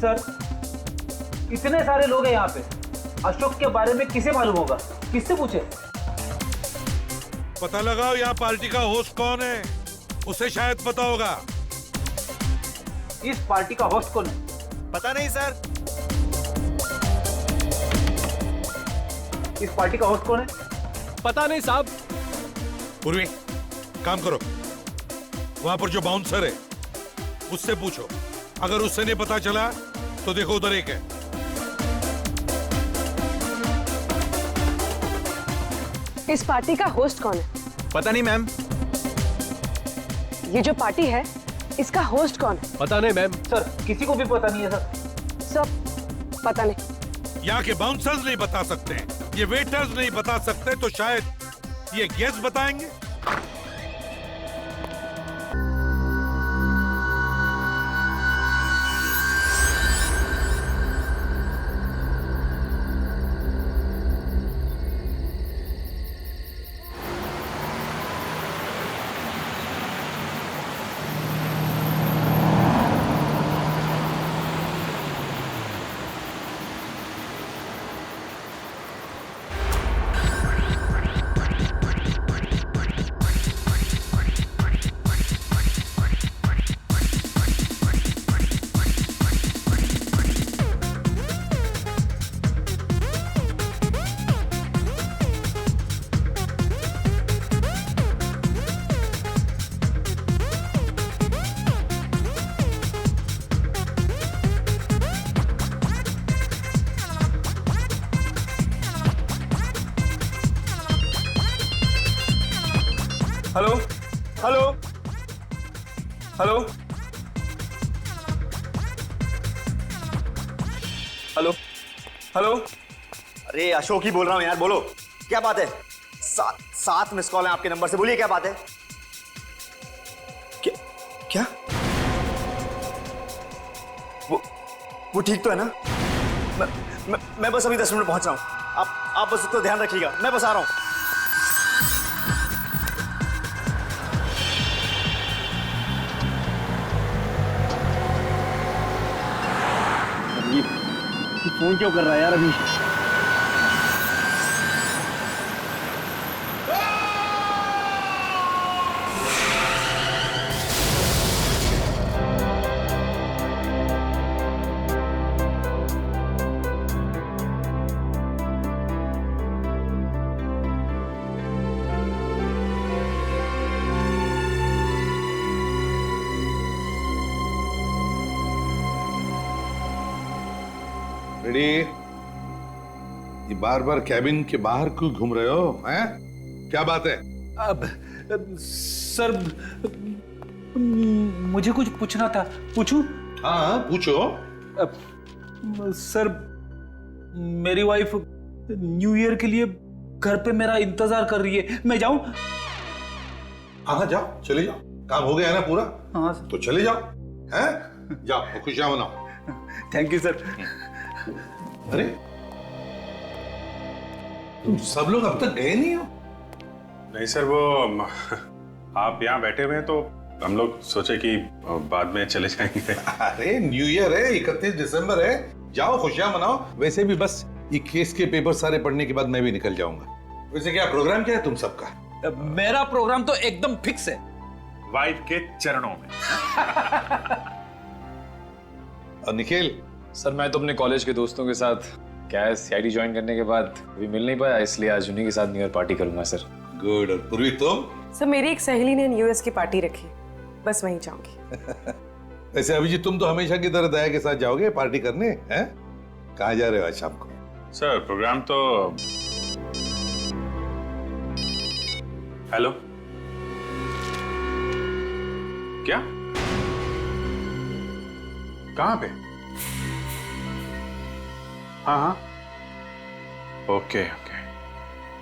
Sir, इतने सारे लोग हैं यहाँ पे, अशोक के बारे में किसे मालूम होगा? किससे पूछे? पता लगाओ यहाँ पार्टी का होस्ट कौन है, उसे शायद पता होगा। इस पार्टी का होस्ट कौन है? पता नहीं सर। इस पार्टी का होस्ट कौन है? पता नहीं साहब। पूर्वी, काम करो, वहां पर जो बाउंसर है उससे पूछो, अगर उससे नहीं पता चला तो देखो उधर एक है। इस पार्टी का होस्ट कौन है? पता नहीं मैम। ये जो पार्टी है इसका होस्ट कौन है? पता नहीं मैम। सर, किसी को भी पता नहीं है सर। सब पता नहीं। यहाँ के बाउंसर्स नहीं बता सकते, ये वेटर्स नहीं बता सकते, तो शायद ये गेस्ट बताएंगे। Hello hello hello hello hello. अरे अशोक ही बोल रहा हूँ यार, बोलो क्या बात है। सात मिस कॉल है आपके नंबर से, बोलिए क्या बात है। क्या क्या वो ठीक तो है ना? मैं बस अभी 10 मिनट पहुंच रहा हूँ, आप बस उसको ध्यान रखिएगा, मैं बस आ रहा हूँ। फोन क्यों कर रहा है यार अभी? रेडी? ये बार बार कैबिन के बाहर क्यों घूम रहे हो, हैं? क्या बात है? अब सर, मुझे कुछ पूछना था, पूछूं? हाँ पूछो। सर, मेरी वाइफ न्यू ईयर के लिए घर पे मेरा इंतजार कर रही है, मैं जाऊं? हाँ जाओ, चले जाओ, काम हो गया है ना पूरा? हाँ सर। तो चले जाओ, हैं? जाओ, खुशियां मनाओ। Thank you sir. अरे तुम सब लोग अब तक गए नहीं हो? नहीं सर, वो आप यहाँ बैठे हुए हैं तो हम लोग सोचे कि बाद में चले जाएंगे। अरे न्यू ईयर है, 31 दिसंबर है, जाओ खुशियां मनाओ। वैसे भी बस ये केस के पेपर सारे पढ़ने के बाद मैं भी निकल जाऊंगा। वैसे क्या प्रोग्राम क्या है तुम सबका? मेरा प्रोग्राम तो एकदम फिक्स है, वाइफ के चरणों में। और निखिल? सर मैं तो अपने कॉलेज के दोस्तों के साथ क्या है सीआईडी ज्वाइन करने के बाद अभी मिल नहीं पाया, इसलिए आज उन्हीं के साथ न्यू ईयर पार्टी करूंगा सर। गुड। और पूर्वी तुम? सर मेरी एक सहेली ने न्यू ईयर की पार्टी रखी, बस वहीं जाऊंगी। वैसे अभिजीत तुम तो हमेशा की तरह दया के साथ जाओगे पार्टी करने, हैं? कहाँ जा रहे हो आज शाम को? सर प्रोग्राम तो हेलो क्या? कहाँ पे? हाँ हाँ ओके ओके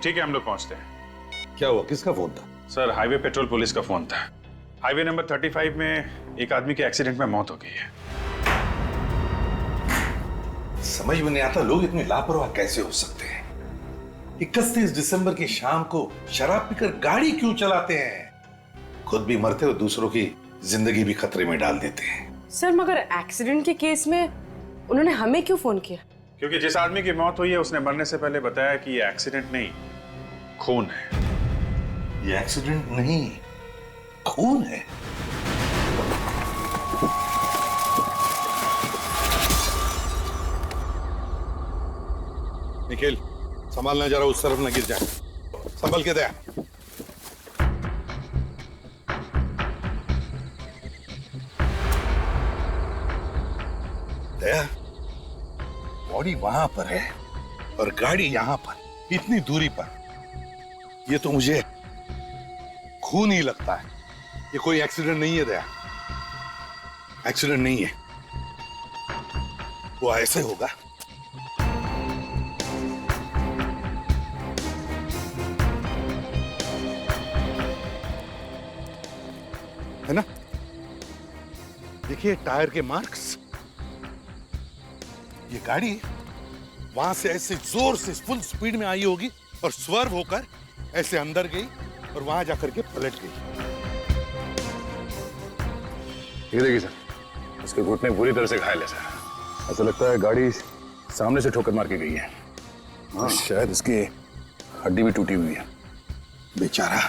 ठीक है, हम लोग पहुंचते हैं। क्या हुआ, किसका फोन था? सर हाईवे पेट्रोल पुलिस का फोन था। हाईवे नंबर 35 में एक आदमी के एक्सीडेंट में मौत हो गई है। समझ में नहीं आता लोग इतने लापरवाह कैसे हो सकते हैं। 31 दिसंबर की शाम को शराब पीकर गाड़ी क्यों चलाते हैं? खुद भी मरते और दूसरों की जिंदगी भी खतरे में डाल देते हैं। सर मगर एक्सीडेंट के केस में उन्होंने हमें क्यों फोन किया? क्योंकि जिस आदमी की मौत हुई है उसने मरने से पहले बताया कि ये एक्सीडेंट नहीं, खून है। ये एक्सीडेंट नहीं, खून है। निखिल, संभालना जरा, उस तरफ न गिर जाए। संभल के दे। दया, बॉडी वहां पर है और गाड़ी यहां पर, इतनी दूरी पर। ये तो मुझे खून ही लगता है। ये कोई एक्सीडेंट नहीं है दया, एक्सीडेंट नहीं है। वो ऐसे होगा। है ना? देखिए टायर के मार्क्स। ये गाड़ी वहां से ऐसे जोर से फुल स्पीड में आई होगी और स्वर्व होकर ऐसे अंदर गई और वहां जाकर के पलट गई। ये देखिए सर, इसके घुटने पूरी तरह से घायल है सर। ऐसा लगता है गाड़ी सामने से ठोकर मार के गई है। हाँ, शायद इसकी हड्डी भी टूटी हुई है। बेचारा।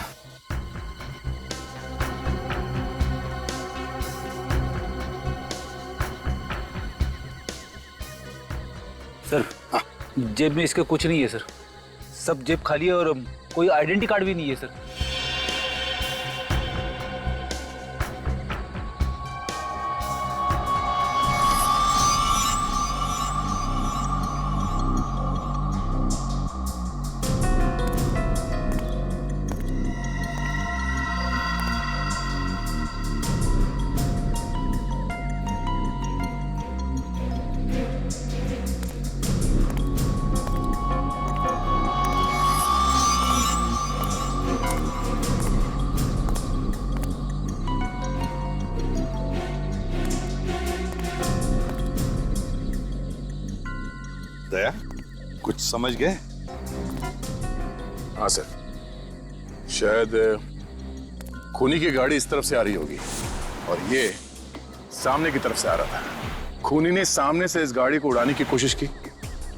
सर, जेब में इसके कुछ नहीं है सर। सब जेब खाली है और कोई आइडेंटिटी कार्ड भी नहीं है सर। दया, कुछ समझ गए? हाँ सर, शायद खूनी की गाड़ी इस तरफ से आ रही होगी और ये सामने की तरफ से आ रहा था। खूनी ने सामने से इस गाड़ी को उड़ाने की कोशिश की,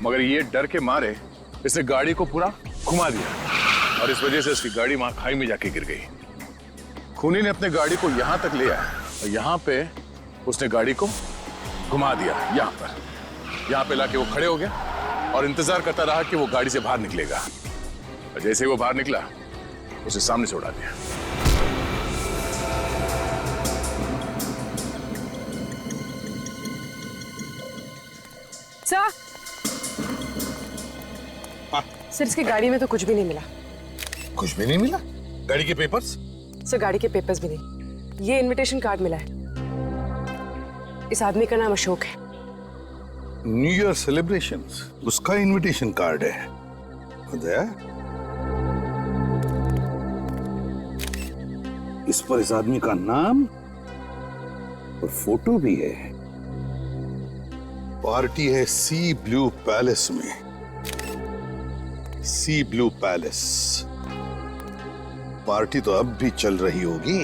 मगर ये डर के मारे इसने गाड़ी को पूरा घुमा दिया और इस वजह से इसकी गाड़ी वहां खाई में जाके गिर गई। खूनी ने अपने गाड़ी को यहां तक ले आया और यहां पे उसने गाड़ी को घुमा दिया। यहाँ पे लाके वो खड़े हो गया और इंतजार करता रहा कि वो गाड़ी से बाहर निकलेगा। और जैसे ही वो बाहर निकला, उसे सामने से उड़ा दिया। सर, सर इसकी गाड़ी में तो कुछ भी नहीं मिला। कुछ भी नहीं मिला? गाड़ी के पेपर्स? सर गाड़ी के पेपर्स भी नहीं। ये इनविटेशन कार्ड मिला है। इस आदमी का नाम अशोक है। न्यू ईयर सेलिब्रेशंस, उसका इनविटेशन कार्ड है। दया, इस पर इस आदमी का नाम और फोटो भी है। पार्टी है सी ब्लू पैलेस में। सी ब्लू पैलेस पार्टी तो अब भी चल रही होगी।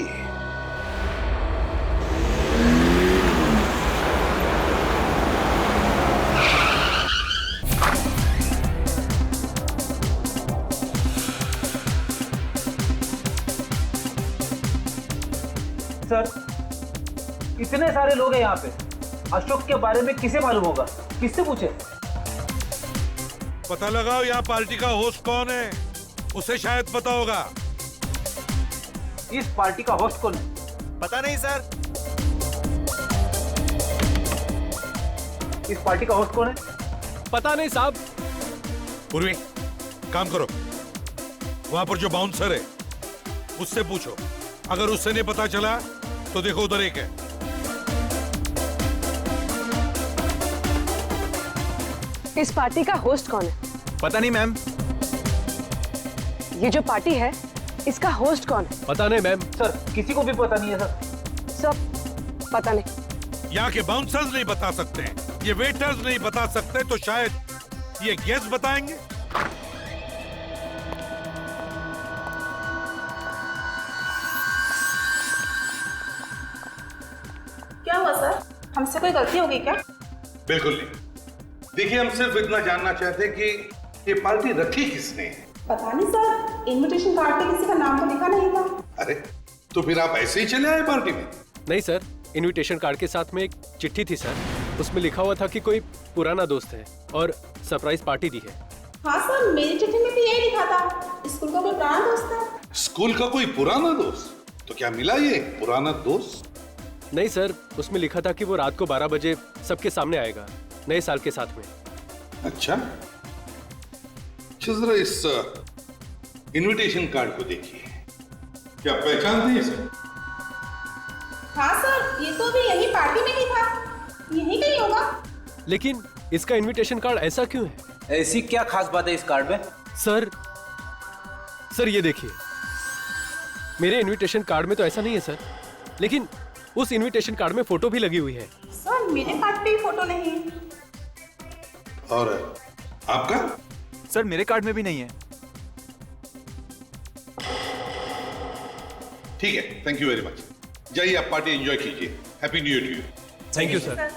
सर, इतने सारे लोग हैं यहाँ पे, अशोक के बारे में किसे मालूम होगा? किससे पूछे? पता लगाओ यहाँ पार्टी का होस्ट कौन है, उसे शायद पता होगा। इस पार्टी का होस्ट कौन है? पता नहीं सर। इस पार्टी का होस्ट कौन है? पता नहीं साहब। पूर्वी, काम करो, वहां पर जो बाउंसर है उससे पूछो। अगर उससे नहीं पता चला तो देखो उधर एक है। इस पार्टी का होस्ट कौन है? पता नहीं मैम। ये जो पार्टी है, इसका होस्ट कौन है? पता नहीं मैम। सर, किसी को भी पता नहीं है सर। सब पता नहीं। यहाँ के बाउंसर्स नहीं बता सकते, ये वेटर्स नहीं बता सकते, तो शायद ये गेस्ट बताएंगे। क्या हुआ सर? हमसे कोई गलती हो गई क्या? बिल्कुल नहीं। देखिए, हम सिर्फ इतना जानना चाहते हैं कि ये पार्टी रखी किसने है। पता नहीं सर, इनविटेशन कार्ड पे किसी का नाम तो लिखा नहीं था। अरे तो फिर आप ऐसे ही चले आए पार्टी में? नहीं सर, इनविटेशन कार्ड के साथ में एक चिट्ठी थी सर। उसमें लिखा हुआ था कि कोई पुराना दोस्त है और सरप्राइज पार्टी दी है। हाँ सर, मेरी चिट्ठी में भी यही लिखा था, स्कूल का कोई पुराना दोस्त है। स्कूल का कोई पुराना दोस्त? तो क्या मिला ये पुराना दोस्त? नहीं सर, उसमें लिखा था कि वो रात को 12 बजे सबके सामने आएगा नए साल के साथ में। अच्छा, जरा इस इनविटेशन कार्ड को देखिए, क्या पहचानते हैं इसे? हाँ सर, ये तो अभी यही पार्टी में ही था, यही कहीं होगा। लेकिन इसका इनविटेशन कार्ड ऐसा क्यों है? ऐसी क्या खास बात है इस कार्ड में? सर ये देखिए, मेरे इनविटेशन कार्ड में तो ऐसा नहीं है सर, लेकिन उस इनविटेशन कार्ड में फोटो भी लगी हुई है। सर मेरे कार्ड पे फोटो नहीं है। और आपका? सर मेरे कार्ड में भी नहीं है। ठीक है, थैंक यू वेरी मच। जाइए, आप पार्टी एंजॉय कीजिए। Happy new year to you. Thank you sir.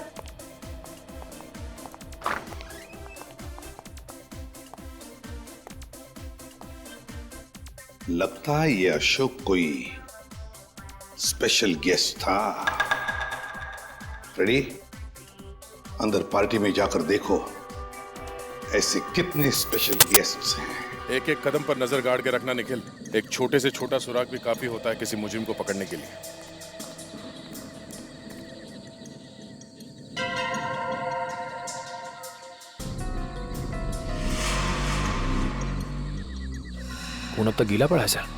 लगता है ये अशोक कोई स्पेशल गेस्ट था। रेडी? अंदर पार्टी में जाकर देखो ऐसे कितने स्पेशल गेस्ट्स हैं। एक एक कदम पर नजर गाड़ के रखना निखिल। एक छोटे से छोटा सुराग भी काफी होता है किसी मुजरिम को पकड़ने के लिए। खून अब तक गीला पड़ा है सर।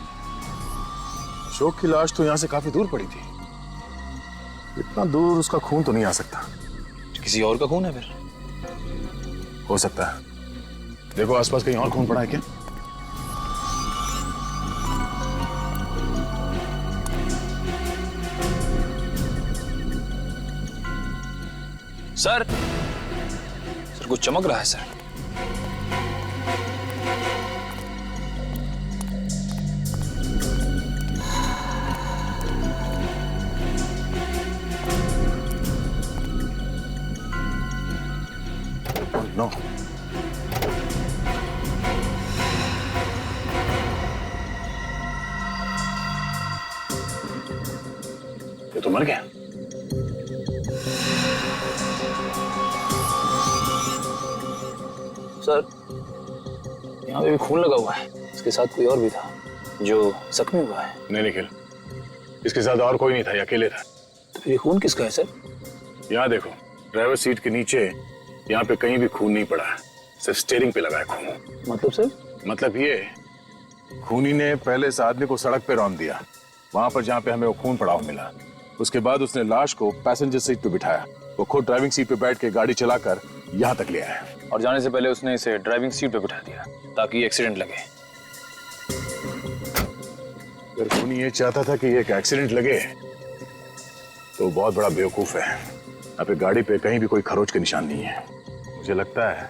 अशोक की लाश तो यहाँ से काफी दूर पड़ी थी। इतना दूर उसका खून तो नहीं आ सकता। किसी और का खून है फिर? हो सकता है। देखो आसपास कहीं और खून पड़ा है क्या? सर कुछ चमक रहा है सर। नो, ये तो मर गया। सर यहाँ पे भी खून लगा हुआ है। इसके साथ कोई और भी था जो जख्मी हुआ है। नहीं निखिल, इसके साथ और कोई नहीं था, ये अकेले था। तो फिर ये खून किसका है सर? यहाँ देखो, ड्राइवर सीट के नीचे यहाँ पे कहीं भी खून नहीं पड़ा है, सिर्फ स्टीयरिंग पे लगा है खून। मतलब सर? मतलब ये, खूनी ने पहले इस आदमी को सड़क पे रौंद दिया, वहां पर जहाँ पे हमें वो खून पड़ा हुआ मिला। उसके बाद उसने लाश को पैसेंजर सीट पे बिठाया। वो खुद ड्राइविंग सीट पे बैठ के गाड़ी चलाकर यहाँ तक ले आया। और जाने से पहले उसने इसे ड्राइविंग सीट पे बिठा दिया ताकि एक्सीडेंट लगे। अगर खूनी ये चाहता था कि एक एक्सीडेंट लगे तो बहुत बड़ा बेवकूफ है। यहाँ पे गाड़ी पे कहीं भी कोई खरोच के निशान नहीं है। मुझे लगता है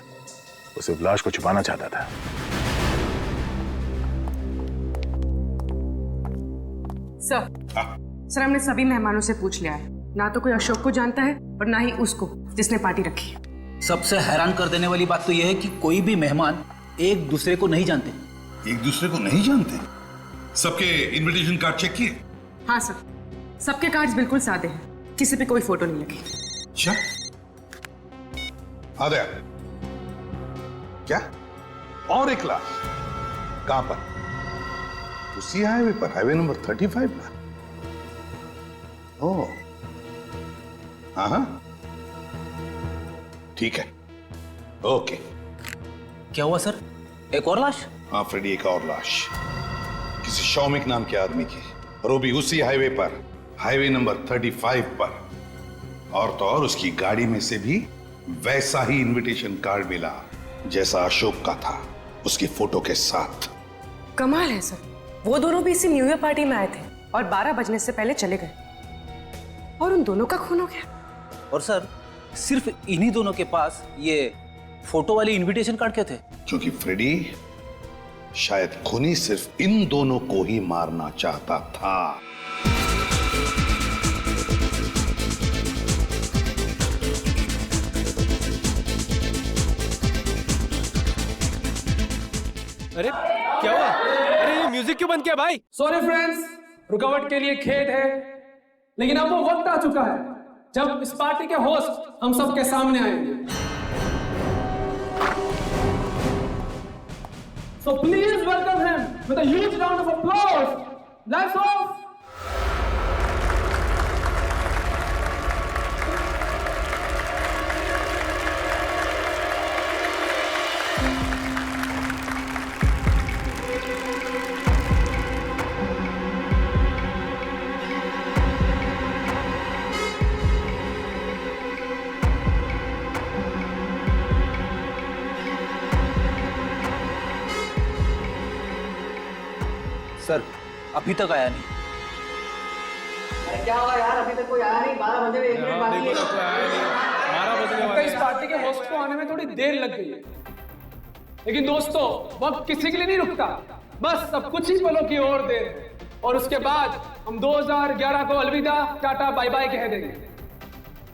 वो सिर्फ लाश को छुपाना चाहता था। सर हमने सभी मेहमानों से पूछ लिया है, ना तो कोई अशोक को जानता है और ना ही उसको जिसने पार्टी रखी है। सबसे हैरान कर देने वाली बात तो यह है कि कोई भी मेहमान एक दूसरे को नहीं जानते। एक दूसरे को नहीं जानते? सबके इनविटेशन कार्ड चेक किए? हाँ सर, सबके कार्ड्स बिल्कुल सादे हैं, किसी पे कोई फोटो नहीं लगी। अच्छा, आ गया क्या? और एक लाश कहां पर? उसी हाईवे पर, हाईवे नंबर 35 पर। ओह, हाँ, ठीक है, ओके। क्या हुआ सर? एक और लाश? हाँ फ्रेडी, एक और लाश किसी शौमिक नाम के आदमी की, और वो भी उसी हाईवे पर, हाईवे नंबर 35 पर। और तो और उसकी गाड़ी में से भी वैसा ही इनविटेशन कार्ड मिला जैसा अशोक का था, उसकी फोटो के साथ। कमाल है सर, वो दोनों भी इसी न्यू ईयर पार्टी में आए थे और 12 बजने से पहले चले गए, और उन दोनों का खून हो गया। और सर सिर्फ इन्हीं दोनों के पास ये फोटो वाले इनविटेशन कार्ड क्यों थे? क्योंकि फ्रेडी, शायद खूनी सिर्फ इन दोनों को ही मारना चाहता था। अरे क्या हुआ? अरे ये म्यूजिक क्यों बंद किया भाई? सॉरी फ्रेंड्स, रुकावट के लिए खेद है, लेकिन अब वो वक्त आ चुका है जब इस पार्टी के होस्ट हम सबके सामने आएंगे। So please welcome him with a huge round of applause. Lights off. Sir अभी तक आया नहीं। क्या हुआ यार, अभी तक कोई आया नहीं? 12 बजे में 1 मिनट बाकी है। 12 बजने तो वाले इस पार्टी के होस्ट को आने में थोड़ी देर लग गई है, लेकिन दोस्तों वक्त किसी के लिए नहीं रुकता, बस अब कुछ ही पलों की और देर है और उसके बाद हम 2011 को अलविदा टाटा बाय बाय कह देंगे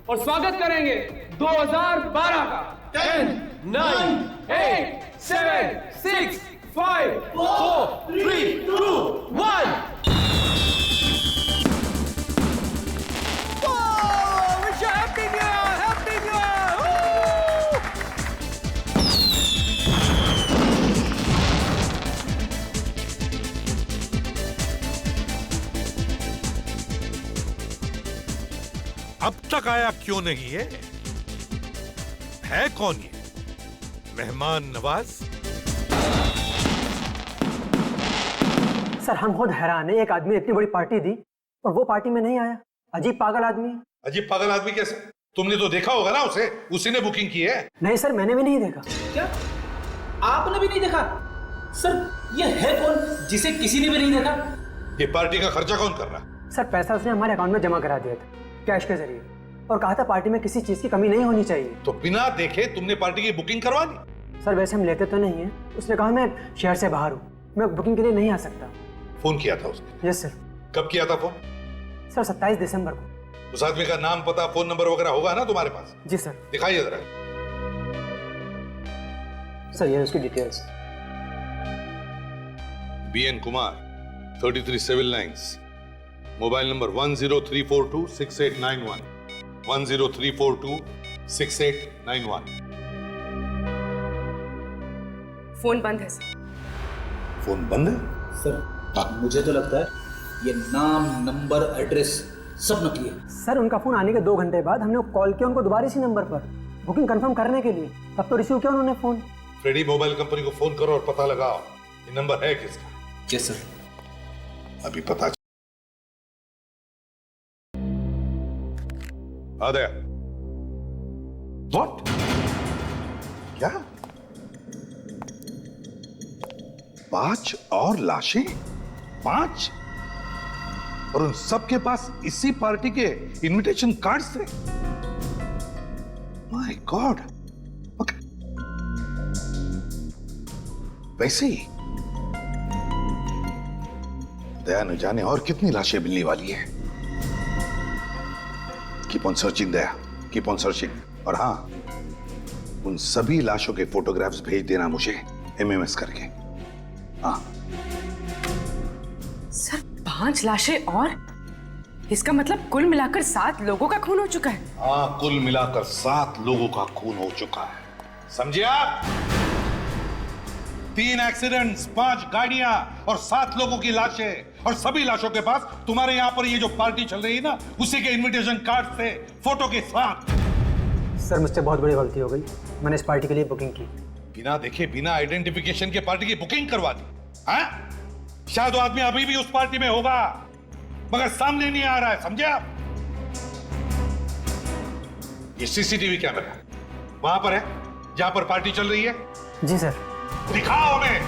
और स्वागत करेंगे 2012 का। 10, 9, 8, 7, 6, 5, 4, 3, 2, 1. Wish you happy new year! Happy new year! Woo! अब तक आया क्यों नहीं है कौन ये मेहमान नवाज? सर हम खुद हैरान है, एक आदमी इतनी बड़ी पार्टी दी और वो पार्टी में नहीं आया। अजीब पागल आदमी है। अजीब पागल आदमी कैसे? तुमने तो देखा होगा ना उसे, उसी ने बुकिंग की है। नहीं सर, मैंने भी नहीं देखा। क्या आपने भी नहीं देखा? सर ये है कौन जिसे किसी ने भी नहीं देखा? ये पार्टी का खर्चा कौन कर रहा है? सर पैसा उसने हमारे अकाउंट में जमा करा दिया था कैश के जरिए और कहा था पार्टी में किसी चीज की कमी नहीं होनी चाहिए। तो बिना देखे तुमने पार्टी की बुकिंग करवा दी? सर वैसे हम लेते तो नहीं है, उसने कहा मैं शहर से बाहर हूँ, मैं बुकिंग के लिए नहीं आ सकता। फोन किया था उसने? Yes sir. कब किया था फोन? सर 27 दिसंबर को। उस आदमी का नाम, पता, फोन नंबर वगैरह होगा ना तुम्हारे पास? जी सर। दिखाइए जरा। सर ये उसकी details. BN Kumar, 33 civil lines, mobile number 103426891, 103426891। Phone बंद है सर। फोन बंद है? सर मुझे तो लगता है ये नाम, नंबर, एड्रेस सब नकली है। सर उनका फोन आने के 2 घंटे बाद हमने कॉल किया उनको दोबारा इसी नंबर पर बुकिंग कंफर्म करने के लिए, तब तो रिसीव किया उन्होंने फोन। फ्रेडी मोबाइल कंपनी को फोन करो और पता लगाओ ये नंबर है किसका। Yes sir. अभी पता आदया। व्हाट? क्या? 5 और लाशें? 5? और उन सबके पास इसी पार्टी के इनविटेशन कार्ड्स थे? My God. वैसे ही दया न जाने और कितनी लाशें मिलने वाली है। Keep on searching Daya, keep on searching. और हाँ, उन सभी लाशों के फोटोग्राफ्स भेज देना मुझे MMS करके। हाँ सर 5 लाशें और इसका मतलब कुल मिलाकर 7 लोगों का खून हो चुका है। हाँ, कुल मिलाकर 7 लोगों का खून हो चुका है, समझे आप? 3 एक्सीडेंट्स, 5 गाड़ियां और 7 लोगों की लाशें, और सभी लाशों के पास तुम्हारे यहाँ पर ये जो पार्टी चल रही है ना, उसी के इनविटेशन कार्ड थे, फोटो के साथ। सर मुझसे बहुत बड़ी गलती हो गई, मैंने इस पार्टी के लिए बुकिंग की। बिना देखे, बिना आइडेंटिफिकेशन के पार्टी की बुकिंग करवा दी? हाँ? शायद वो आदमी अभी भी उस पार्टी में होगा, मगर सामने नहीं आ रहा है, समझे आप? ये CCTV कैमरा वहां पर है जहां पर पार्टी चल रही है? जी सर। दिखाओ हमें।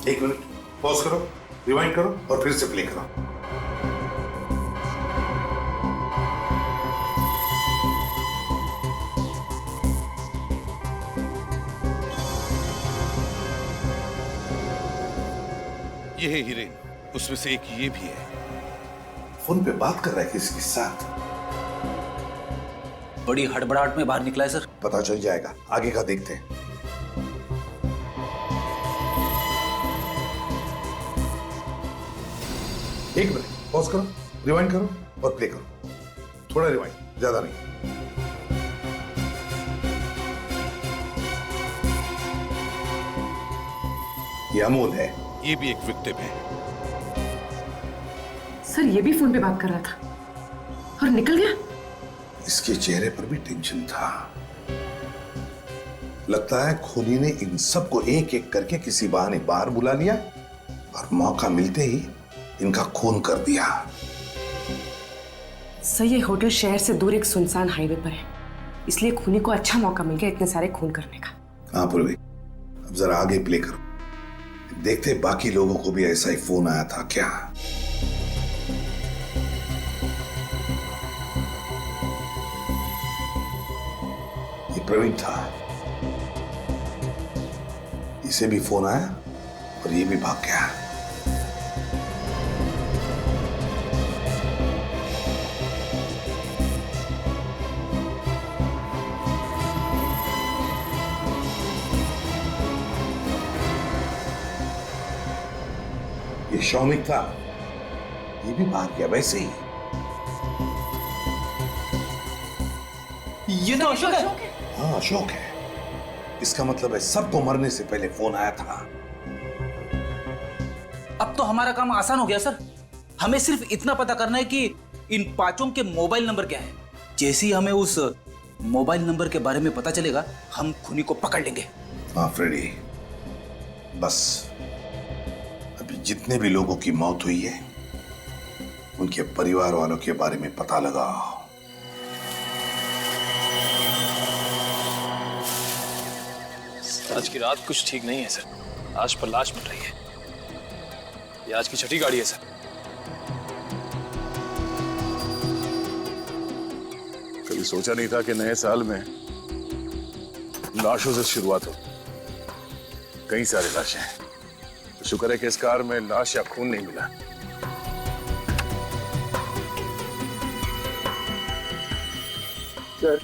एक मिनट पॉज करो, रिवाइंड करो और फिर से प्ले करो। ये है हीरेन, उसमें से एक ये भी है। फोन पे बात कर रहा है किसके साथ? बड़ी हड़बड़ाहट में बाहर निकला है सर। पता चल जाएगा, आगे का देखते हैं। एक मिनट, पॉज करो, रिवाइंड करो और प्ले करो। थोड़ा रिवाइंड, ज्यादा नहीं। ये अमोल है, ये भी एक विक्टिम है। सर ये भी फोन पे बात कर रहा था और निकल गया। इसके चेहरे पर भी टेंशन था। लगता है खूनी ने इन सबको एक एक करके किसी बहाने बाहर बुला लिया और मौका मिलते ही इनका खून कर दिया। सर ये होटल शहर से दूर एक सुनसान हाईवे पर है, इसलिए खूनी को अच्छा मौका मिल गया इतने सारे खून करने का। हाँ पूर्वी, अब जरा आगे प्ले करो, देखते बाकी लोगों को भी ऐसा ही फोन आया था क्या। ये प्रवीण था, इसे भी फोन आया और ये भी भाग गया। ये शौमिक था, ये भी भाग गया वैसे ही। ये तो अशोक है। हाँ अशोक है, इसका मतलब है सबको मरने से पहले फोन आया था। अब तो हमारा काम आसान हो गया सर। हमें सिर्फ इतना पता करना है कि इन पांचों के मोबाइल नंबर क्या है। जैसे ही हमें उस मोबाइल नंबर के बारे में पता चलेगा, हम खूनी को पकड़ लेंगे। हाँ फ्रेडी, बस अभी जितने भी लोगों की मौत हुई है उनके परिवार वालों के बारे में पता लगाओ। आज की रात कुछ ठीक नहीं है सर। आज पर लाश मिल रही है। ये आज की छठी गाड़ी है सर। कभी सोचा नहीं था कि नए साल में लाशों से शुरुआत हो। कई सारी लाशें हैं, तो शुक्र है कि इस कार में लाश या खून नहीं मिला। सर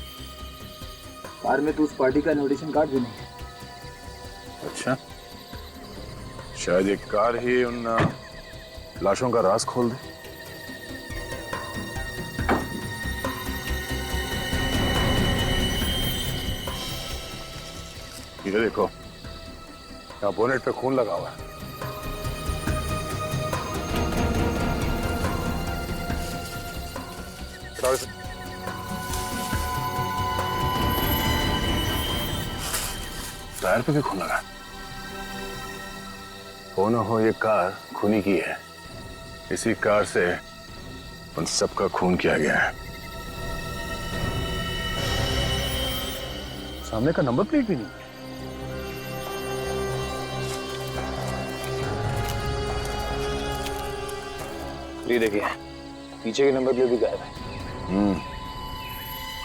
कार में तो उस पार्टी का इनविटेशन कार्ड भी नहीं। अच्छा, शायद एक कार ही उन लाशों का राज खोल दे। ये देखो, यहाँ बोनेट पे खून लगा हुआ है। टायर पे भी खून लगा। हो ना हो ये कार खूनी की है। इसी कार से उन सबका खून किया गया है। सामने का नंबर प्लेट भी नहीं। ये देखिए, पीछे के नंबर प्लेट भी गायब है।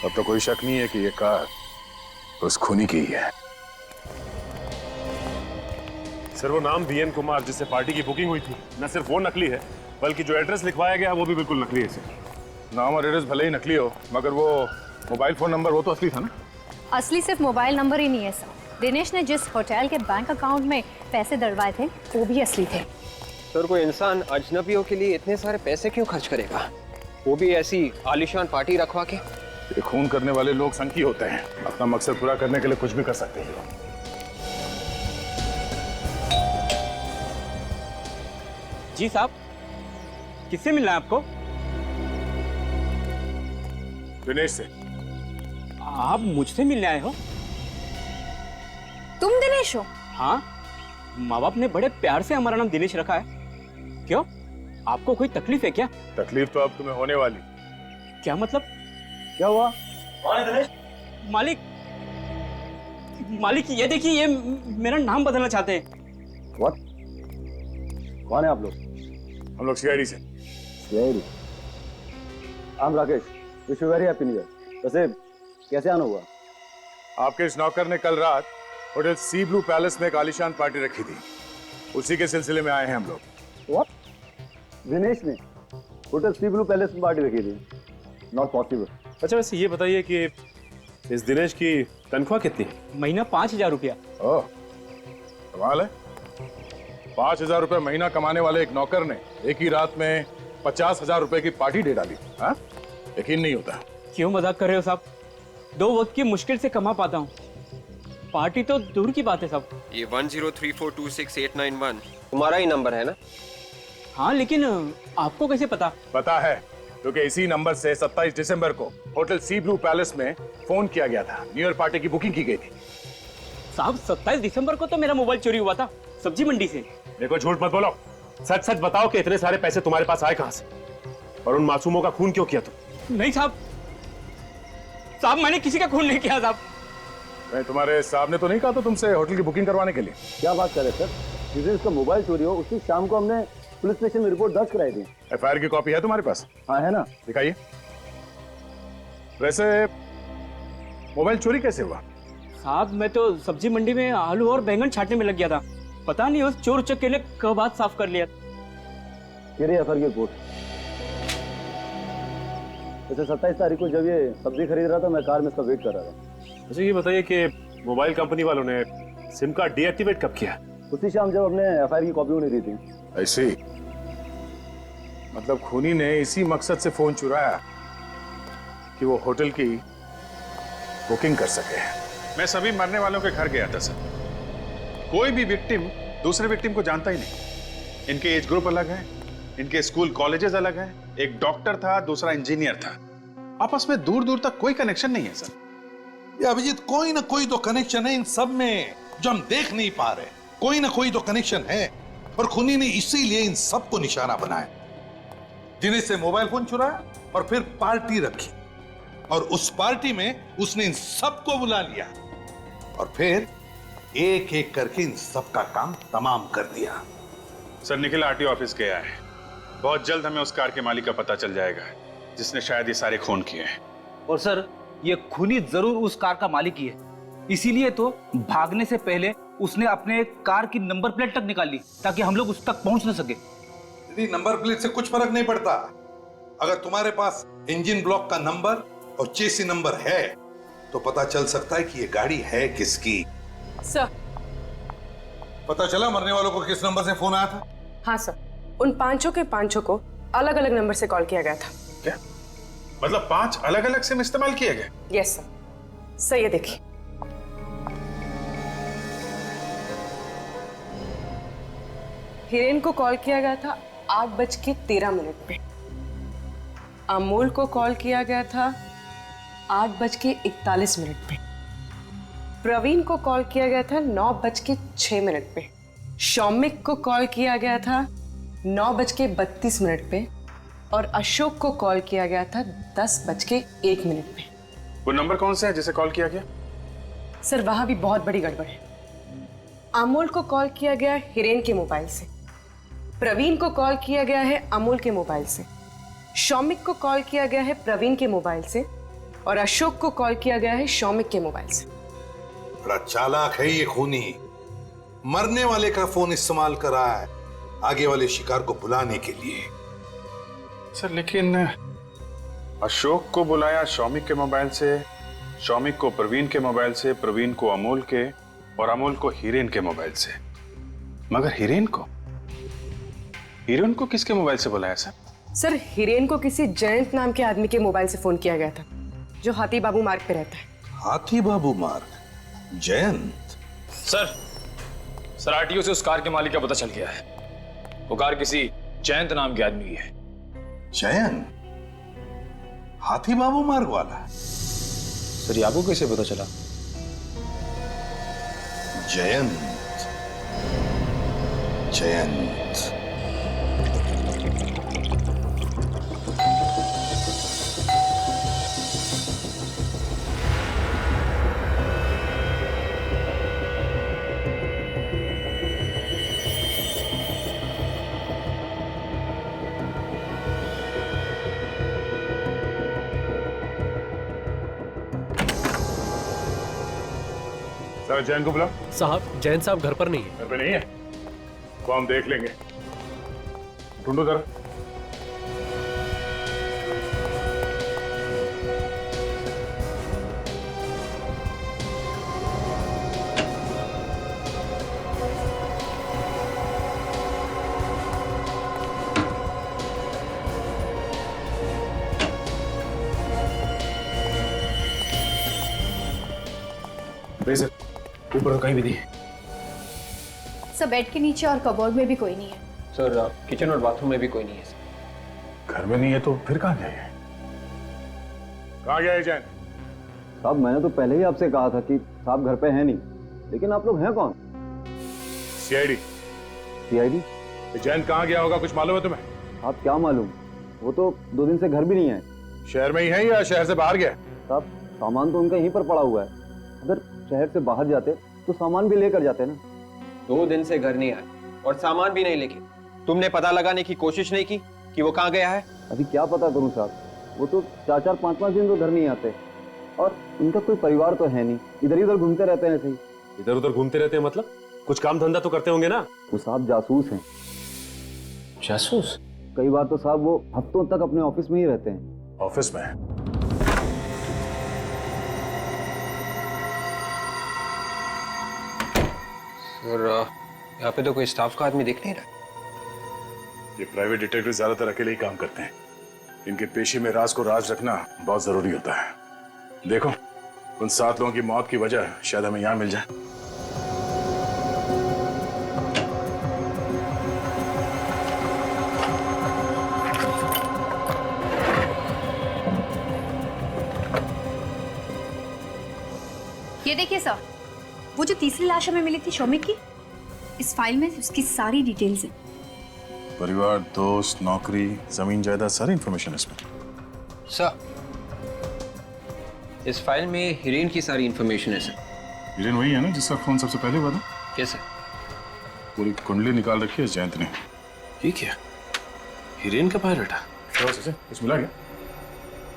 अब तो कोई शक नहीं है कि ये कार उस खूनी की ही है। सर वो नाम बीएन कुमार जिससे पार्टी की बुकिंग हुई थी, न सिर्फ वो नकली है बल्कि जो एड्रेस लिखवाया गया वो भी बिल्कुल नकली है सर। नाम और एड्रेस भले ही नकली हो, मगर वो मोबाइल फोन नंबर वो तो असली था ना। असली सिर्फ मोबाइल नंबर ही नहीं है सर। दिनेश ने जिस होटल के बैंक अकाउंट में पैसे डलवाए थे वो भी असली थे। सर कोई इंसान अजनबियों के लिए इतने सारे पैसे क्यों खर्च करेगा, वो भी ऐसी आलीशान पार्टी रखवा के। ये खून करने वाले लोग संकी होते हैं, अपना मकसद पूरा करने के लिए कुछ भी कर सकते हैं। जी साहब, किससे मिलना है आपको? दिनेश से। आप मुझसे मिलने आए हो? तुम दिनेश हो? हाँ, माँ बाप ने बड़े प्यार से हमारा नाम दिनेश रखा है। क्यों, आपको कोई तकलीफ है क्या? तकलीफ तो अब तुम्हें होने वाली। क्या मतलब? क्या हुआ? कौन है दिनेश? मालिक, मालिक ये देखिए, ये मेरा नाम बदलना चाहते हैं। What? कौन है आप लोग? हम लोग सीआईडी से। CID? I'm Rakesh. Wish you very happy new year. वैसे कैसे आना हुआ? आपके इस नौकर ने कल रात होटल सी ब्लू पैलेस में एक आलीशान पार्टी रखी थी, उसी के सिलसिले में आए हैं हम लोग। दिनेश ने होटल सी ब्लू पैलेस में पार्टी रखी थी। Not possible. अच्छा वैसे ये बताइए कि इस दिनेश की तनख्वाह कितनी है? महीना 5,000 रुपया। ओह, कमाल है। 5,000 रुपए महीना कमाने वाले एक नौकर ने एक ही रात में 50,000 रुपए की पार्टी दे डाली। हाँ, यकीन नहीं होता। क्यों मजाक कर रहे हो साहब? 2 वक्त की मुश्किल से कमा पाता हूँ, पार्टी तो दूर की बात है साहब। ये 1034268991 तुम्हारा ही नंबर है ना? हाँ, लेकिन आपको कैसे पता? पता है क्योंकि इसी नंबर से 27 दिसंबर को होटल सी ब्लू पैलेस में फोन किया गया था। न्यू ईयर पार्टी की बुकिंग की गई थी। साहब 27 दिसंबर को तो मेरा मोबाइल चोरी हुआ था सब्जी मंडी से। देखो झूठ मत बोलो, सच सच बताओ कि इतने सारे पैसे तुम्हारे पास आए कहां से और उन मासूमों का खून क्यों किया तुम? नहीं साहब, मैंने किसी का खून नहीं किया साहब। मैं तुम्हारे साहब ने तो नहीं कहा था तुमसे होटल की बुकिंग करवाने के लिए? क्या बात कर रहे सर? जिस दिन इसका मोबाइल चोरी हो उसी शाम को हमने पुलिस स्टेशन में रिपोर्ट दर्ज कराई थी। एफआईआर की कॉपी है तुम्हारे पास? हाँ है ना। दिखाइए। वैसे मोबाइल चोरी कैसे हुआ? साहब मैं तो सब्जी मंडी में आलू और बैंगन छाटने में लग गया था। पता नहीं उस चोर उचक्के ने कब हाथ साफ कर लिया। एफआईआर की रिपोर्ट। वैसे 27 तारीख को जब ये सब्जी खरीद रहा था मैं कार में इसका वेट कर रहा था। अच्छा ये बताइए कि मोबाइल कंपनी वालों ने सिम कार्ड डीएक्टिवेट कब किया? उसी शाम जब हमने एफआईआर की कॉपी उन्हें दी थी। ऐसे ही? मतलब खूनी ने इसी मकसद से फोन चुराया कि वो होटल की बुकिंग कर सके। मैं सभी मरने वालों के घर गया था सर। कोई भी विक्टिम दूसरे विक्टिम को जानता ही नहीं। इनके एज ग्रुप अलग है, इनके स्कूल कॉलेजेस अलग हैं। एक डॉक्टर था, दूसरा इंजीनियर था। आपस में दूर दूर तक कोई कनेक्शन नहीं है सर। ये अभिजीत, कोई ना कोई तो कनेक्शन है इन सब में जो हम देख नहीं पा रहे। कोई ना कोई तो कनेक्शन है और खूनी ने इसीलिए इन सबको निशाना बनाया। दिनेश से मोबाइल फोन चुराया और फिर पार्टी रखी और उस पार्टी में उसने इन सबको बुला लिया और फिर एक एक करके इन सबका काम तमाम कर दिया। सर निखिल आरटीओ ऑफिस गया है। बहुत जल्द हमें उस कार के मालिक का पता चल जाएगा जिसने शायद ये सारे खून किए हैं। और सर ये खूनी जरूर उस कार का मालिक ही है, इसीलिए तो भागने से पहले उसने अपने कार की नंबर प्लेट तक निकाल ली ताकि हम लोग उस तक पहुंच न सके। यदि नंबर प्लेट से कुछ फर्क नहीं पड़ता। अगर तुम्हारे पास इंजन ब्लॉक का नंबर और चेसी नंबर है तो पता चल सकता है कि ये गाड़ी है किसकी। सर पता चला मरने वालों को किस नंबर से फोन आया था? हाँ सर, उन पांचों के पांचों को अलग अलग नंबर से कॉल किया गया था। क्या मतलब 5 अलग अलग सिम इस्तेमाल किए गए? Yes sir. सर ये देखिए, हिरेन को कॉल किया गया था 8:13 पे। अमोल को कॉल किया गया था 8:41 पे। प्रवीण को कॉल किया गया था 9:06 पे। शौमिक को कॉल किया गया था 9:32 पे और अशोक को कॉल किया गया था 10:01 पे। वो नंबर कौन सा है जिसे कॉल किया गया? सर वहां भी बहुत बड़ी गड़बड़ है। अमोल को कॉल किया गया हिरेन के मोबाइल से, प्रवीण को कॉल किया गया है अमोल के मोबाइल से, शौमिक को कॉल किया गया है प्रवीण के मोबाइल से और अशोक को कॉल किया गया है शौमिक के मोबाइल से। बड़ा चालाक है ये खूनी। मरने वाले का फोन इस्तेमाल कर रहा है आगे वाले शिकार को बुलाने के लिए। सर लेकिन अशोक को बुलाया शौमिक के मोबाइल से, शौमिक को प्रवीण के मोबाइल से, प्रवीण को अमोल के और अमोल को हिरेन के मोबाइल से। मगर हिरेन को किसके मोबाइल से बुलाया सर? सर हिरेन को किसी जयंत नाम के आदमी के मोबाइल से फोन किया गया था जो हाथी बाबू मार्ग पे रहता है। हाथी बाबू मार्ग? जयंत? सर आरटीओ से उस कार के मालिक का पता चल गया है। वो कार किसी जयंत नाम के आदमी की है। जयंत? हाथी बाबू मार्ग वाला? सर ये आपको कैसे पता चला? जयंत जयंत सर जैन को बुलाओ। साहब जैन साहब घर पर नहीं है। घर पे नहीं है? वो हम देख लेंगे। ढूंढो जरा। सर ऊपर तो कहीं भी नहीं है। सर बेड के नीचे और कबोर्ड में भी कोई नहीं है। सर किचन और बाथरूम में भी कोई नहीं है सर। घर में नहीं है तो फिर कहाँ गया है? कहाँ गया है जैन? साहब मैंने तो पहले ही आपसे कहा था कि साहब घर पे हैं नहीं, लेकिन आप लोग हैं कौन? सीआईडी। सीआईडी? जैन कहाँ गया होगा कुछ मालूम है तुम्हें? आप क्या मालूम, वो तो 2 दिन से घर भी नहीं है। शहर में ही है या शहर से बाहर गया? साहब सामान तो उनका यहीं पर पड़ा हुआ है, अगर शहर से बाहर जाते तो सामान भी लेकर जाते ना। 2 दिन से घर नहीं आए और सामान भी नहीं लेके तुमने पता लगाने की कोशिश नहीं की कि वो कहाँ गया है? अभी क्या पता करूं साहब, वो तो 4-4, 5-5 दिन तो घर नहीं आते और उनका कोई परिवार तो है नहीं, इधर उधर घूमते रहते हैं। ऐसे ही इधर उधर घूमते रहते हैं मतलब कुछ काम धंधा तो करते होंगे ना? वो साहब जासूस हैं। जासूस? कई बार तो साहब वो हफ्तों तक अपने ऑफिस में ही रहते हैं। ऑफिस में? सर यहाँ पे तो कोई स्टाफ का आदमी दिख नहीं रहा। ये प्राइवेट डिटेक्टिव ज्यादातर अकेले ही काम करते हैं। इनके पेशे में राज को राज रखना बहुत जरूरी होता है। देखो उन 7 लोगों की मौत की वजह शायद हमें यहाँ मिल जाए। ये देखिए सर, वो जो तीसरी लाश हमें मिली थी शौमिक की, इस फाइल में उसकी सारी डिटेल्स हैं। परिवार, दोस्त, नौकरी, जमीन जायदाद, सारी इंफॉर्मेशन इसमें। सर इस फाइल में हीरेन की सारी इंफॉर्मेशन है सर। हीरेन वही है ना जिसका फोन सबसे पहले हुआ था? कैसे? पूरी कुंडली निकाल रखी है जयंत ने। ये क्या? हीरेन का बायोडाटा? कुछ मिला क्या?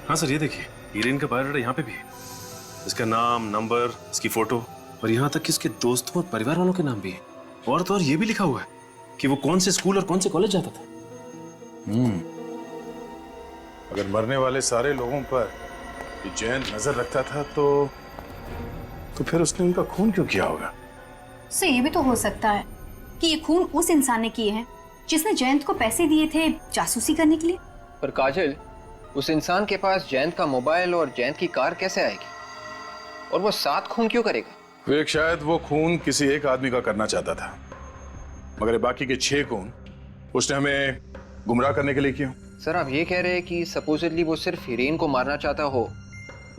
हाँ सर, ये देखिए हीरेन का बायोडाटा यहाँ पे भी है। इसका नाम, नंबर, इसकी फोटो और यहाँ तक कि इसके दोस्तों और परिवार वालों के नाम भी है। और तो और ये भी लिखा हुआ है कि वो कौन से स्कूल और कौन से कॉलेज जाता था। अगर मरने वाले सारे लोगों पर जयंत नजर रखता था तो फिर उसने उनका खून क्यों किया होगा? सर ये भी तो हो सकता है कि ये खून उस इंसान ने किए हैं जिसने जयंत को पैसे दिए थे जासूसी करने के लिए। पर काजल, उस इंसान के पास जयंत का मोबाइल और जयंत की कार कैसे आएगी? और वो 7 खून क्यों करेगा? विवेक, शायद वो खून किसी एक आदमी का करना चाहता था, मगर बाकी के 6 खून उसने हमें गुमराह करने के लिए किए। सर आप ये कह रहे हैं कि सपोजिटली वो सिर्फ हीरेन को मारना चाहता हो,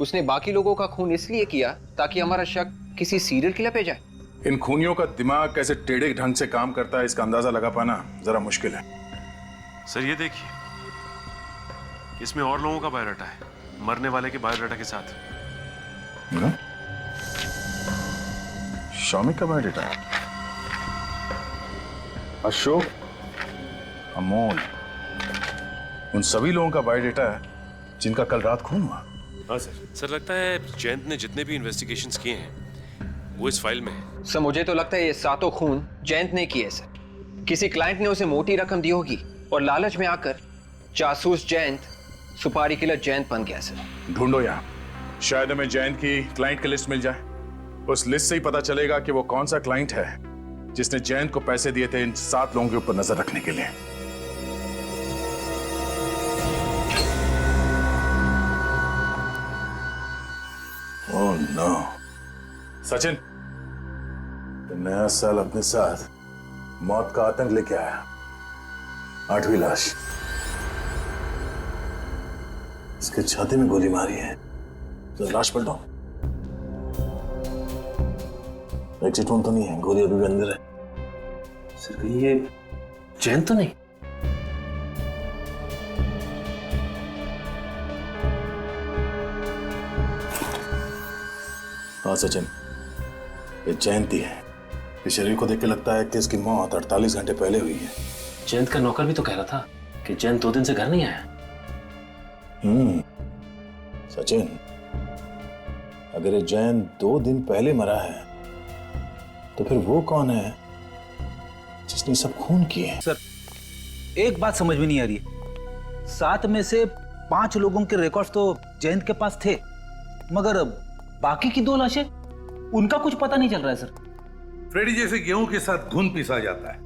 उसने बाकी लोगों का खून इसलिए किया ताकि हमारा शक किसी सीरियल किलर पे जाए। इन खूनियों का दिमाग कैसे टेढ़े ढंग से काम करता है इसका अंदाजा लगा पाना जरा मुश्किल है। सर ये देखिए, इसमें और लोगों का बायोडाटा है, मरने वाले के बायोडाटा के साथ। शौमिक का बायोडाटा है, अशोक, अमोल, उन सभी लोगों का बायोडाटा है जिनका कल रात खून हुआ। हाँ सर लगता है जयंत ने जितने भी इन्वेस्टिगेशंस किए हैं वो इस फाइल में है। सर मुझे तो लगता है ये 7 खून जयंत ने किए सर। किसी क्लाइंट ने उसे मोटी रकम दी होगी और लालच में आकर जासूस जयंत सुपारी किलर जयंत बन गया सर। ढूंढो यहाँ, शायद हमें जयंत की क्लाइंट की लिस्ट मिल जाए। उस लिस्ट से ही पता चलेगा कि वो कौन सा क्लाइंट है जिसने जयंत को पैसे दिए थे इन 7 लोगों के ऊपर नजर रखने के लिए। ओह नो, सचिन, नया साल अपने साथ मौत का आतंक लेके आया। 8वीं लाश, इसके छाती में गोली मारी है। तो लाश पलटो, एग्जिट तो नहीं है, गोली अभी भी अंदर है। सर कहीं ये जयंत तो नहीं? हाँ सचिन, ये जयंती है। इस शरीर को देख के लगता है कि इसकी मौत 48 घंटे पहले हुई है। जयंत का नौकर भी तो कह रहा था कि जयंत 2 दिन से घर नहीं आया। सचिन, अगर ये जयंत 2 दिन पहले मरा है तो फिर वो कौन है जिसने सब खून किए? सर एक बात समझ में नहीं आ रही है। 7 में से 5 लोगों के रिकॉर्ड्स तो जयंत के पास थे, मगर बाकी की 2 लाशें, उनका कुछ पता नहीं चल रहा है सर। फ्रेडी, जैसे गेहूं के साथ घुन पिसा जाता है,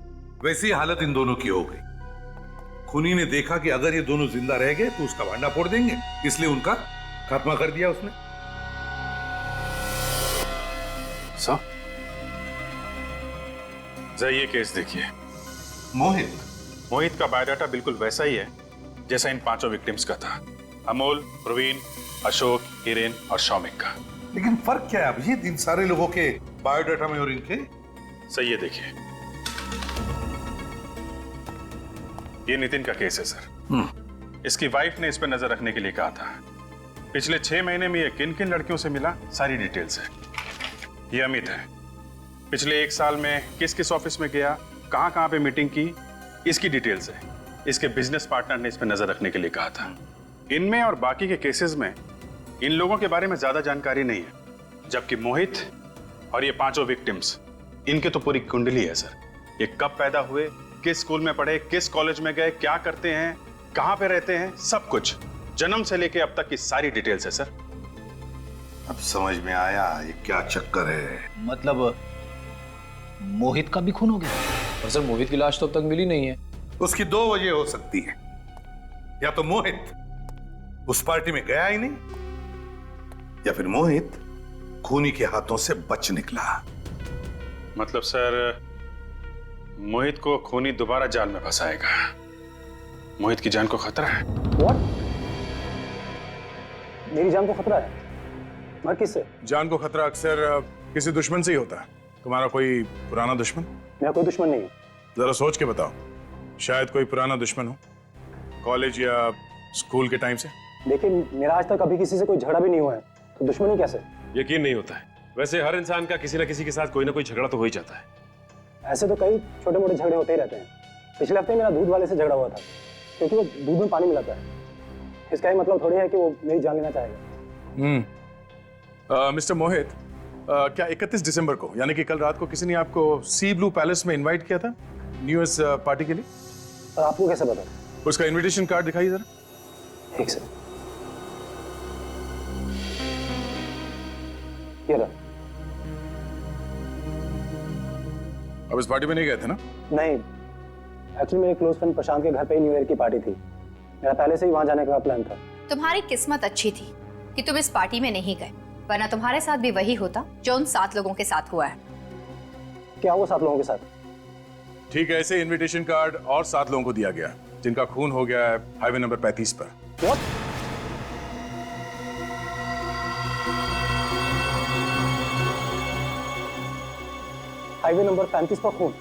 वैसी हालत इन दोनों की हो गई। खूनी ने देखा कि अगर ये दोनों जिंदा रह गए तो उसका भांडा फोड़ देंगे, इसलिए उनका खात्मा कर दिया उसने। साहब, जरा ये केस देखिए। मोहित का बायोडाटा बिल्कुल वैसा ही है जैसा इन 5 विक्टिम्स का था। अमोल, प्रवीण, अशोक, हिरेन और शौमिक का। लेकिन फर्क क्या है अभिजीत इन सारे लोगों के बायोडाटा में और इनके? सही है, देखिए ये नितिन का केस है सर। इसकी वाइफ ने इस पर नजर रखने के लिए कहा था। पिछले 6 महीने में ये किन किन लड़कियों से मिला, सारी डिटेल्स है। ये अमित है, पिछले 1 साल में किस किस ऑफिस में गया, कहां कहां पे मीटिंग की, इसकी डिटेल्स है। इसके बिजनेस पार्टनर ने इस पर नजर रखने के लिए कहा था। इनमें और बाकी के केसेस में इन लोगों के बारे में ज्यादा जानकारी नहीं है, जबकि मोहित और ये 5 विक्टिम्स, इनके तो पूरी कुंडली है सर। ये कब पैदा हुए, किस स्कूल में पढ़े, किस कॉलेज में गए, क्या करते हैं, कहां पे रहते हैं, सब कुछ जन्म से लेके अब तक की सारी डिटेल्स है सर। अब समझ में आया ये क्या चक्कर है। मतलब मोहित का भी खून हो गया? पर सर मोहित की लाश तो अब तक मिली नहीं है। उसकी 2 वजह हो सकती है। या तो मोहित उस पार्टी में गया ही नहीं, या फिर मोहित खूनी के हाथों से बच निकला। मतलब सर मोहित को खूनी दोबारा जाल में फंसाएगा। मोहित की जान को खतरा है। What? मेरी जान को खतरा है? मगर किससे? जान को खतरा अक्सर किसी दुश्मन से ही होता है। तुम्हारा कोई पुराना दुश्मन? मेरा कोई दुश्मन नहीं है। जरा सोच के बताओ, शायद कोई पुराना दुश्मन हो, कॉलेज या स्कूल के टाइम से। देखिए, मेरा आज तक कभी किसी से कोई झगड़ा भी नहीं हुआ है, तो दुश्मनी कैसे? यकीन नहीं होता है। वैसे हर इंसान का किसी न किसी के साथ कोई ना कोई झगड़ा तो हो ही जाता है। ऐसे तो कई छोटे मोटे झगड़े होते ही रहते हैं। पिछले हफ्ते मेरा दूध वाले से झगड़ा हुआ था, क्योंकि वो दूध में पानी मिलाता है। इसका ही मतलब थोड़ी है कि वो मेरी जान लेना चाहेगा। मिस्टर मोहित, क्या 31 दिसंबर को, यानी कि कल रात को, किसी ने आपको सी ब्लू पैलेस में इनवाइट किया था न्यू ईयर्स पार्टी के लिए? और आपको कैसे पता? उसका इनविटेशन कार्ड दिखाइए जरा। ठीक सर, ये रहा। अब इस पार्टी में नहीं गए थे ना? नहीं, एक्चुअली मेरे क्लोज फ्रेंड प्रशांत के घर पे ही न्यू ईयर की पार्टी थी। मेरा पहले से ही वहां जाने का प्लान था। तुम्हारी किस्मत अच्छी थी कि तुम इस पार्टी में नहीं गए, वरना तुम्हारे साथ भी वही होता जो उन 7 लोगों के साथ हुआ है। क्या वो 7 लोगों के साथ? ठीक है, ऐसे इनविटेशन कार्ड और 7 लोगों को दिया गया जिनका खून हो गया है हाईवे नंबर 35 पर। What? हाईवे नंबर 35 पर खून,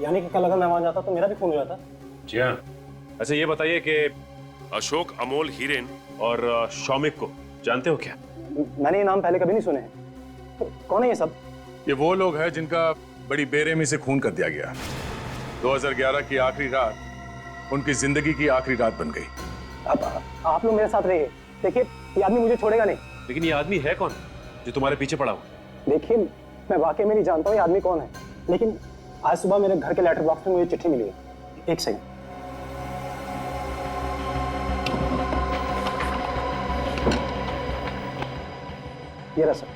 यानी कि कल अगर मैं वहां जाता तो मेरा भी खून हो जाता। जी हाँ। अच्छा ये बताइए कि अशोक, अमोल, हिरेन और शौमिक को जानते हो क्या? मैंने ये नाम पहले कभी नहीं सुने हैं। तो कौन है ये सब? ये वो लोग हैं जिनका बड़ी बेरहमी से खून कर दिया गया। 2011 की आखिरी रात उनकी जिंदगी की आखिरी रात बन गई। अब आप लोग मेरे साथ रहिए। देखिए, ये आदमी मुझे छोड़ेगा नहीं। लेकिन ये आदमी है कौन जो तुम्हारे पीछे पड़ा हुआ? देखिए, मैं वाकई में नहीं जानता हूँ ये आदमी कौन है, लेकिन आज सुबह मेरे घर के लेटर बॉक्स में मुझे चिट्ठी मिली है। एक सेकंड। ये रहा सर।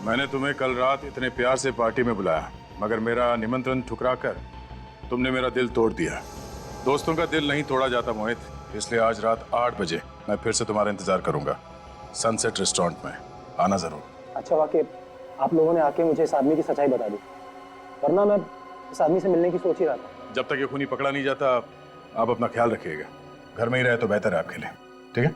मैंने तुम्हें कल रात इतने प्यार से पार्टी में बुलाया, मगर मेरा निमंत्रण ठुकराकर तुमने मेरा दिल तोड़ दिया। दोस्तों का दिल नहीं तोड़ा जाता मोहित, इसलिए आज रात 8 बजे मैं फिर से तुम्हारा इंतजार करूंगा सनसेट रेस्टोरेंट में। आना जरूर। अच्छा, वाकई आप लोगों ने आके मुझे इस आदमी की सच्चाई बता दी, वरना मैं इस आदमी से मिलने की सोच ही रहा था। जब तक ये खूनी पकड़ा नहीं जाता आप अपना ख्याल रखिएगा। घर में ही रहे तो बेहतर है आपके लिए, ठीक है?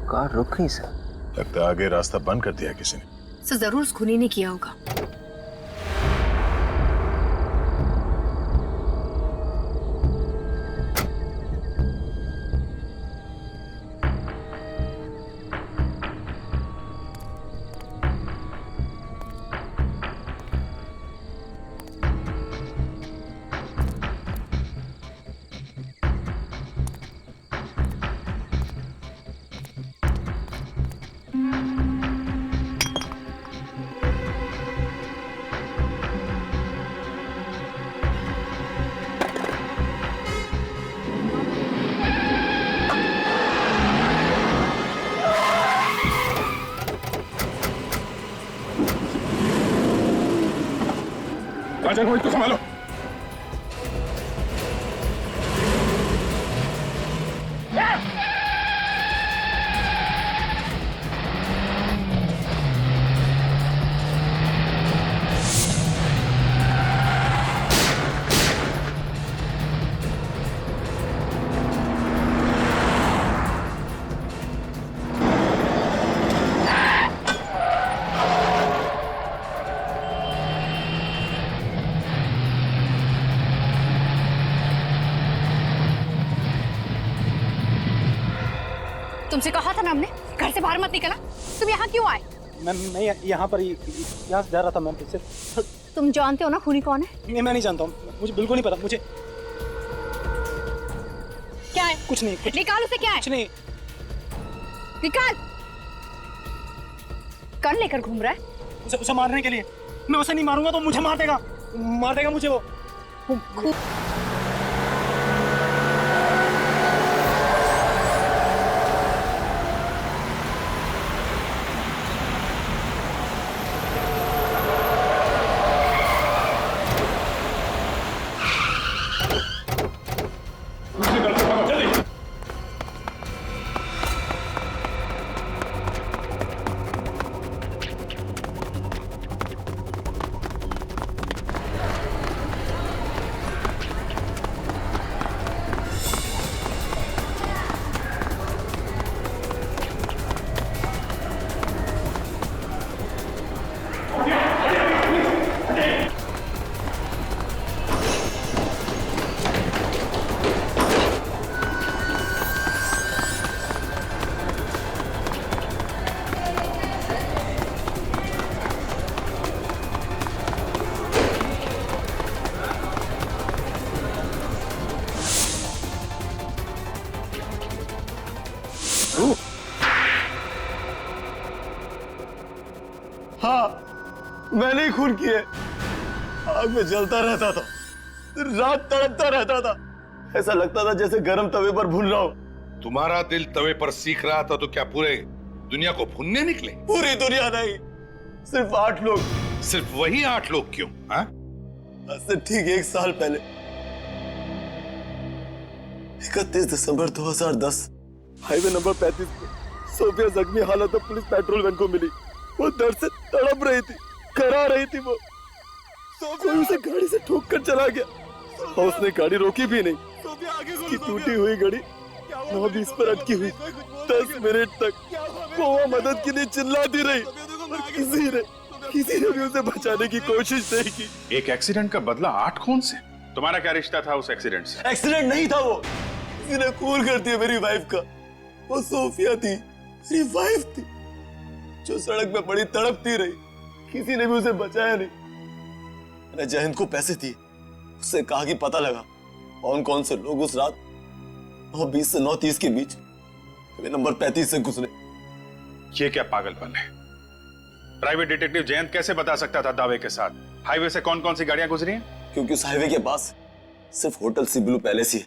कार रुक गई सर। लगता है आगे रास्ता बंद कर दिया किसी ने। सर जरूर उस खूनी ने किया होगा। राजन को इसको संभालो। तुमसे कहा था ना हमने घर से बाहर मत निकलना। तुम यहाँ क्यों आए? मैं यहाँ पर यहाँ से जा रहा था मैम। सिर्फ तुम जानते हो ना खूनी कौन है? नहीं, मैं नहीं जानता हूँ, मुझे बिल्कुल नहीं पता। मुझे क्या है? कुछ नहीं। निकाल उसे। क्या है? कुछ नहीं। निकाल। कौन लेकर घूम रहा है? उसे मारने के लिए। मैं उसे नहीं मारूंगा तो मुझे मार देगा मुझे वो। हाँ, मैंने ही खून किए। आग में जलता रहता था, रात तड़पता रहता था। ऐसा लगता था जैसे गर्म तवे पर भून रहा हूं। तुम्हारा दिल तवे पर सीख रहा था तो क्या पूरे दुनिया को भूनने निकले? पूरी दुनिया नहीं, सिर्फ 8 लोग। सिर्फ वही 8 लोग क्यों? हाँ? आज से ठीक 1 साल पहले 31 दिसंबर 2010 हाईवे नंबर 35 पे सोफिया जख्मी हालत में पुलिस पेट्रोल वैन को मिली। वो दर्द से तड़प रही थी, करा रही थी। वो कोई उसे गाड़ी से ठोक कर चला गया और उसने गाड़ी रोकी भी नहीं। उसकी टूटी हुई गाड़ी 9:20 पर अटकी हुई। 10 मिनट तक वो मदद के लिए चिल्लाती रही और किसी ने भी उसे बचाने की कोशिश नहीं की। एक एक्सीडेंट का बदला 8 खून से? तुम्हारा क्या रिश्ता था उस एक्सीडेंट से? एक्सीडेंट नहीं था वो, किसी ने खून कर दिया मेरी वाइफ का। वो सोफिया थी, मेरी वाइफ थी, जो सड़क पे बड़ी तड़पती रही। किसी ने भी उसे बचाया नहीं। मैंने जयंत को पैसे दिए, उससे कहा कि पता लगा कौन कौन से लोग उस रात 9:20 से 9:30 के बीच नंबर 35 से गुजरे। ये क्या पागलपन है? प्राइवेट डिटेक्टिव जयंत कैसे बता सकता था दावे के साथ हाईवे से कौन कौन सी गाड़ियां गुजरी हैं? क्योंकि उस हाईवे के पास सिर्फ होटल सी ब्लू पैलेस ही है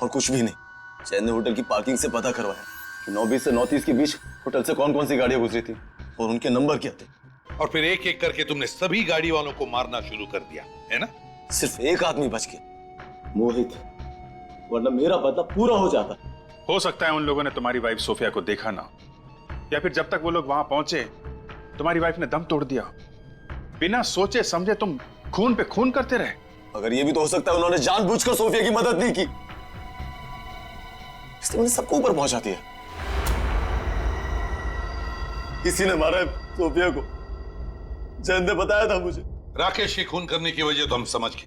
और कुछ भी नहीं। जयंत ने होटल की पार्किंग से पता करवाया कि 9:20 से 9:30 के बीच होटल से कौन कौन सी गाड़ियां गुजरी थी और उनके नंबर क्या थे। और फिर एक एक करके तुमने सभी गाड़ी वालों को मारना शुरू कर दिया, है ना? सिर्फ एक आदमी बच गया, मोहित, वरना मेरा बदला पूरा हो जाता। हो सकता है उन लोगों ने तुम्हारी वाइफ सोफिया को देखा ना, या फिर जब तक वो लोग वहां पहुंचे तुम्हारी वाइफ ने दम तोड़ दिया। बिना सोचे समझे तुम खून पे खून करते रहे। अगर ये भी तो हो सकता है उन्होंने जानबूझकर सोफिया की मदद नहीं की, इसलिए उन्हें सबको ऊपर पहुंचा दिया। किसी ने मारा है सोफिया को। जयंत ने बताया था मुझे। राकेश की खून करने की वजह तो हम समझ गए,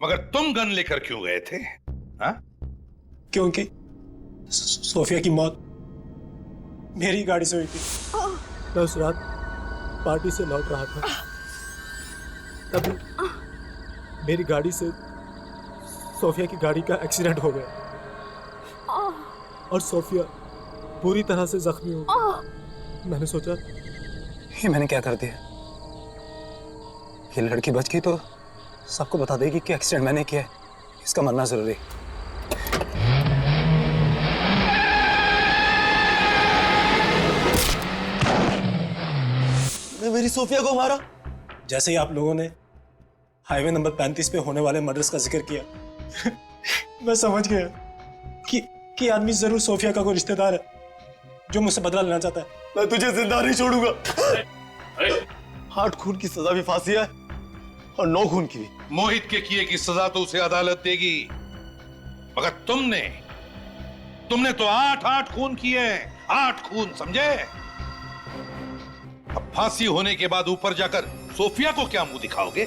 मगर तुम गन लेकर क्यों गए थे? हाँ? क्योंकि सोफिया की मौत मेरी गाड़ी से हुई थी। मैं उस रात पार्टी से लौट रहा था, तभी मेरी गाड़ी से सोफिया की गाड़ी का एक्सीडेंट हो गया और सोफिया पूरी तरह से जख्मी हो गई। मैंने सोचा ये मैंने क्या कर दिया, ये लड़की बच गई तो सबको बता देगी कि एक्सीडेंट मैंने किया है, इसका मरना जरूरी। मैं मेरी सोफिया को मारा। जैसे ही आप लोगों ने हाईवे नंबर 35 पे होने वाले मर्डर्स का जिक्र किया मैं समझ गया कि आदमी जरूर सोफिया का कोई रिश्तेदार है जो मुझसे बदला लेना चाहता है। मैं तुझे जिंदा नहीं छोड़ूंगा। 8 खून की सजा भी फांसी है और 9 खून की भी। मोहित के किए की सजा तो उसे अदालत देगी, मगर तुमने तो 8 खून किए हैं, 8 खून, समझे? अब फांसी होने के बाद ऊपर जाकर सोफिया को क्या मुंह दिखाओगे?